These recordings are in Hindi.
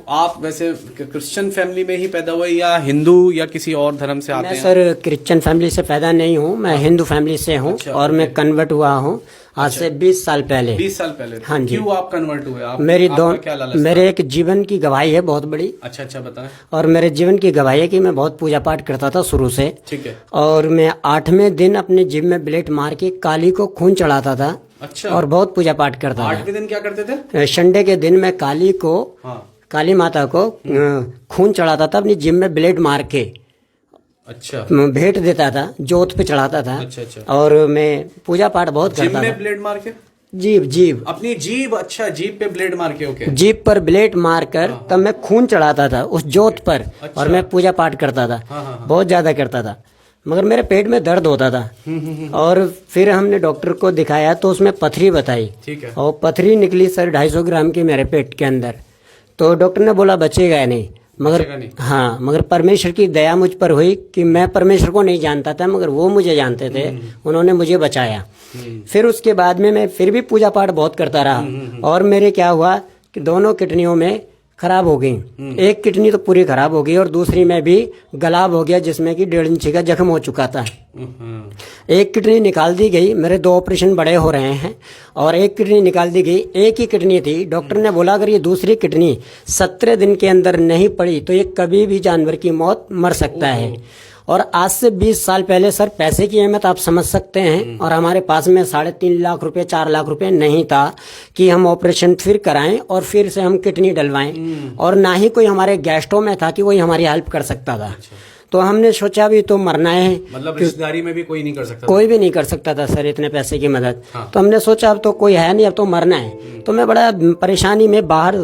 आप वैसे क्रिश्चियन फैमिली में ही पैदा हुए या हिंदू या किसी और धर्म से आते मैं हैं? सर क्रिश्चियन फैमिली से पैदा नहीं हूँ, मैं हिंदू फैमिली से हूँ। अच्छा, और मैं कन्वर्ट हुआ हूँ आज से 20 साल पहले। 20 साल पहले? हाँ जी। क्यों आप कन्वर्ट हुए? आप मेरी क्या लालच था? मेरे एक जीवन की गवाही है बहुत बड़ी। अच्छा बताएं। और मेरे जीवन की गवाही है कि मैं बहुत पूजा पाठ करता था शुरू से। ठीक है। और मैं 8वें दिन अपने जिम में ब्लेड मार के काली को खून चढ़ाता था। अच्छा। और बहुत पूजा पाठ करता था। 8वें दिन क्या करते थे? संडे के दिन मैं काली को, काली माता को खून चढ़ाता था अपनी जिम में ब्लेड मार के। अच्छा। भेंट देता था, जोत पे चढ़ाता था। अच्छा। और मैं पूजा पाठ बहुत करता था। जिम में ब्लेड मार के? जीभ अपनी जीभ। अच्छा, जीभ पे ब्लेड मार के। ओके। जीभ पर ब्लेड मारकर तब मैं खून चढ़ाता था उस जोत पर। अच्छा। और मैं पूजा पाठ करता था। बहुत ज्यादा करता था, मगर मेरे पेट में दर्द होता था। और फिर हमने डॉक्टर को दिखाया तो उसमें पथरी बताई। ठीक है। और पथरी निकली सर 250 ग्राम की मेरे पेट के अंदर। तो डॉक्टर ने बोला बचेगा नहीं, मगर हाँ, मगर परमेश्वर की दया मुझ पर हुई कि मैं परमेश्वर को नहीं जानता था, मगर वो मुझे जानते थे। उन्होंने मुझे बचाया। फिर उसके बाद में मैं फिर भी पूजा पाठ बहुत करता रहा। और मेरे क्या हुआ कि दोनों किडनियों में खराब हो गई। एक किडनी तो पूरी खराब हो गई और दूसरी में भी गलाब हो गया, जिसमें कि 1.5 इंच का जख्म हो चुका था। एक किडनी निकाल दी गई। मेरे 2 ऑपरेशन बड़े हो रहे हैं और एक किडनी निकाल दी गई। एक ही किडनी थी। डॉक्टर ने बोला अगर ये दूसरी किडनी 17 दिन के अंदर नहीं पड़ी तो ये कभी भी जानवर की मौत मर सकता है। और आज से 20 साल पहले सर पैसे की अहमियत आप समझ सकते हैं। और हमारे पास में 3.5 लाख रुपए 4 लाख रुपए नहीं था कि हम ऑपरेशन फिर कराएं और फिर से हम किडनी डलवाएं। और ना ही कोई हमारे गेस्टों में था कि कोई हमारी हेल्प कर सकता था। तो हमने सोचा भी तो मरना है। मतलब रिश्तेदारी में भी कोई नहीं कर सकता? कोई भी नहीं कर सकता था सर इतने पैसे की मदद। तो हमने सोचा अब तो कोई है नहीं, अब तो मरना है। तो मैं बड़ा परेशानी में बाहर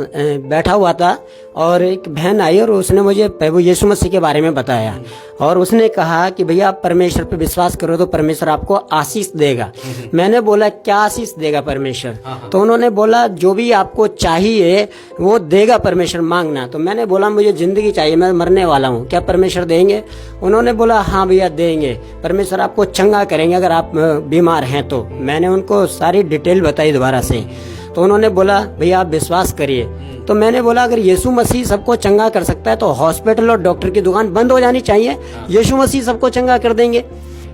बैठा हुआ था और एक बहन आई और उसने मुझे प्रभु यीशु मसीह के बारे में बताया। और उसने कहा कि भैया आप परमेश्वर पे विश्वास करो तो परमेश्वर आपको आशीष देगा। मैंने बोला क्या आशीष देगा परमेश्वर? तो उन्होंने बोला जो भी आपको चाहिए वो देगा परमेश्वर, मांगना। तो मैंने बोला मुझे जिंदगी चाहिए, मैं मरने वाला हूँ, क्या परमेश्वर देंगे? उन्होंने बोला हाँ भैया देंगे, परमेश्वर आपको चंगा करेंगे अगर आप बीमार हैं तो। मैंने उनको सारी डिटेल बताई दोबारा से। तो उन्होंने बोला भैया आप विश्वास करिए। तो मैंने बोला अगर यीशु मसीह सबको चंगा कर सकता है तो हॉस्पिटल और डॉक्टर की दुकान बंद हो जानी चाहिए, यीशु मसीह सबको चंगा कर देंगे।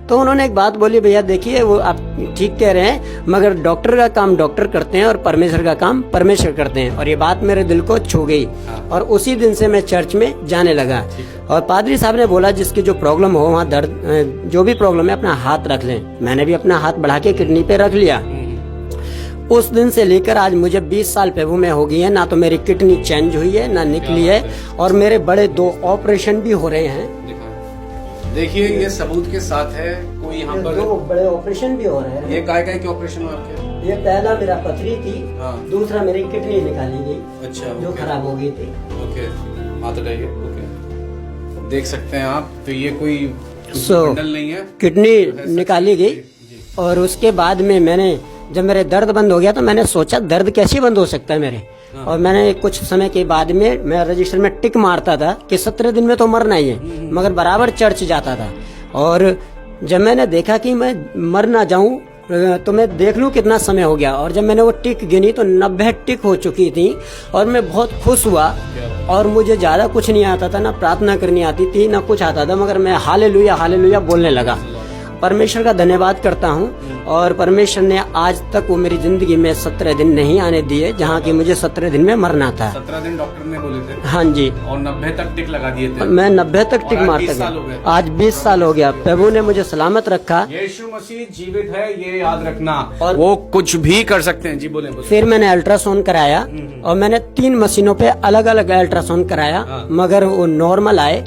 तो उन्होंने एक बात बोली भैया देखिए वो आप ठीक कह रहे हैं, मगर डॉक्टर का काम डॉक्टर करते हैं और परमेश्वर का काम परमेश्वर करते हैं। और ये बात मेरे दिल को छू गई और उसी दिन से मैं चर्च में जाने लगा। और पादरी साहब ने बोला जिसकी जो प्रॉब्लम हो वहाँ दर्द जो भी प्रॉब्लम है अपना हाथ रख लें। मैंने भी अपना हाथ बढ़ा के किडनी पे रख लिया। उस दिन से लेकर आज मुझे 20 साल प्रभु में हो गई है। ना तो मेरी किडनी चेंज हुई है ना निकली है। और मेरे बड़े 2 ऑपरेशन भी हो रहे हैं। देखिए ये सबूत के साथ है। कोई यहाँ पर 2 बड़े ऑपरेशन भी हो रहे हैं। ये काय के ऑपरेशन हुए आपके? ये पहला मेरा पथरी थी। दूसरा मेरी किडनी निकाली गई। अच्छा। जो खराब हो गई थी। ओके, हाथ हटाइए। ओके, देख सकते हैं आप। तो ये कोई बंडल नहीं है, किडनी निकाली गई। और उसके बाद में मैंने जब मेरे दर्द बंद हो गया तो मैंने सोचा दर्द कैसे बंद हो सकता है मेरे। और मैंने कुछ समय के बाद में मैं रजिस्टर में टिक मारता था कि 17 दिन में तो मरना ही है, मगर बराबर चर्च जाता था। और जब मैंने देखा कि मैं मर ना जाऊं तो मैं देख लूं कितना समय हो गया। और जब मैंने वो टिक गिनी तो 90 टिक हो चुकी थी। और मैं बहुत खुश हुआ। और मुझे ज्यादा कुछ नहीं आता था, ना प्रार्थना करनी आती थी, ना कुछ आता था, मगर मैं हालेलुया हालेलुया बोलने लगा। परमेश्वर का धन्यवाद करता हूँ। और परमेश्वर ने आज तक वो मेरी जिंदगी में 17 दिन नहीं आने दिए जहाँ की मुझे 17 दिन में मरना था। 17 दिन डॉक्टर ने बोले थे? हाँ जी। और 90 तक टिक लगा दिए थे? मैं 90 तक टिक मारता था। आज 20 साल हो गया। प्रभु ने मुझे सलामत रखा। यीशु मसीह जीवित है, ये याद रखना। और वो कुछ भी कर सकते हैं। जी बोले। फिर मैंने अल्ट्रासाउंड कराया और मैंने 3 मशीनों पे अलग अलग अल्ट्रासाउंड कराया, मगर वो नॉर्मल आए।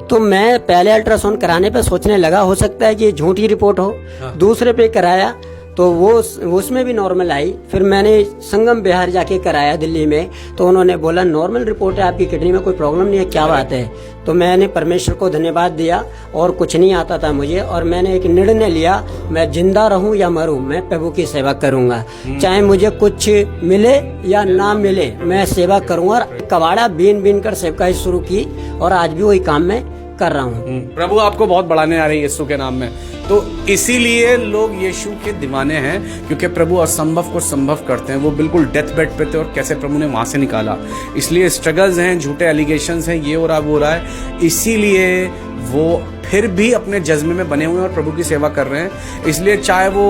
तो मैं पहले अल्ट्रासाउंड कराने पे सोचने लगा हो सकता है कि झूठी रिपोर्ट हो। दूसरे पे कराया तो वो उसमें भी नॉर्मल आई। फिर मैंने संगम बिहार जाके कराया दिल्ली में, तो उन्होंने बोला नॉर्मल रिपोर्ट है, आपकी किडनी में कोई प्रॉब्लम नहीं है, क्या बात है। तो मैंने परमेश्वर को धन्यवाद दिया और कुछ नहीं आता था मुझे। और मैंने एक निर्णय लिया, मैं जिंदा रहूं या मरूं, मैं प्रभु की सेवा करूंगा, चाहे मुझे कुछ मिले या ना मिले, मैं सेवा करूंगा। और कबाड़ा बीन बीन कर सेवकाई शुरू की और आज भी वही काम में कर रहा हूँ। प्रभु आपको बहुत बढ़ाने आ रही है यीशु के नाम में। तो इसीलिए लोग यीशु के दीवाने हैं, क्योंकि प्रभु असंभव को संभव करते हैं। वो बिल्कुल डेथ बेड पे थे और कैसे प्रभु ने वहां से निकाला। इसलिए स्ट्रगल्स हैं, झूठे एलिगेशंस हैं, ये हो रहा वो रहा है, इसीलिए वो फिर भी अपने जज्बे में बने हुए हैं और प्रभु की सेवा कर रहे हैं। इसलिए चाहे वो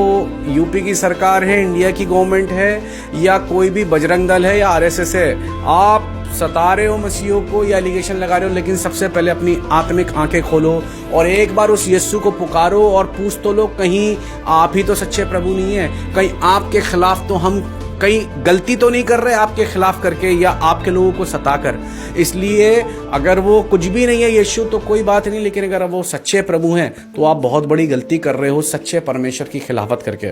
यूपी की सरकार है, इंडिया की गवर्नमेंट है, या कोई भी बजरंग दल है या आरएसएस है, आप सता रहे हो मसीहों को या एलिगेशन लगा रहे हो, लेकिन सबसे पहले अपनी आत्मिक आंखें खोलो और एक बार उस यीशु को पुकारो और पूछ तो लो, कहीं आप ही तो सच्चे प्रभु नहीं है, कहीं आपके खिलाफ तो हम कहीं गलती तो नहीं कर रहे आपके खिलाफ करके या आपके लोगों को सताकर। इसलिए अगर वो कुछ भी नहीं है यीशु तो कोई बात नहीं, लेकिन अगर वो सच्चे प्रभु हैं तो आप बहुत बड़ी गलती कर रहे हो सच्चे परमेश्वर की खिलाफत करके।